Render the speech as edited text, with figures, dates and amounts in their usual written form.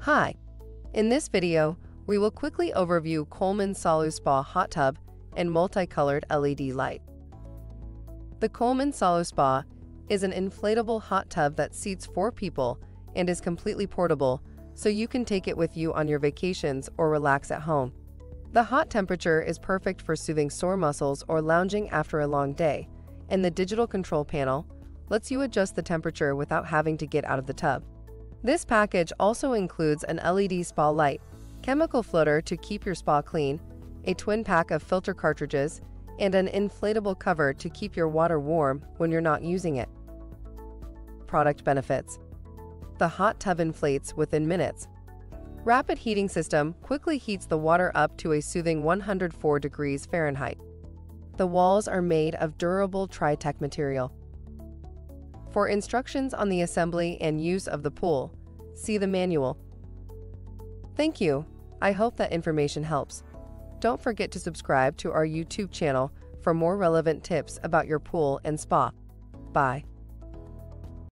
Hi, in this video, we will quickly overview Coleman SaluSpa hot tub and multicolored LED light. The Coleman SaluSpa is an inflatable hot tub that seats 4 people and is completely portable, so you can take it with you on your vacations or relax at home. The hot temperature is perfect for soothing sore muscles or lounging after a long day, and the digital control panel lets you adjust the temperature without having to get out of the tub. This package also includes an LED spa light, chemical floater to keep your spa clean, a twin pack of filter cartridges, and an inflatable cover to keep your water warm when you're not using it. Product benefits. The hot tub inflates within minutes. Rapid heating system quickly heats the water up to a soothing 104 degrees Fahrenheit. The walls are made of durable TriTech material. For instructions on the assembly and use of the pool, see the manual. Thank you. I hope that information helps. Don't forget to subscribe to our YouTube channel for more relevant tips about your pool and spa. Bye.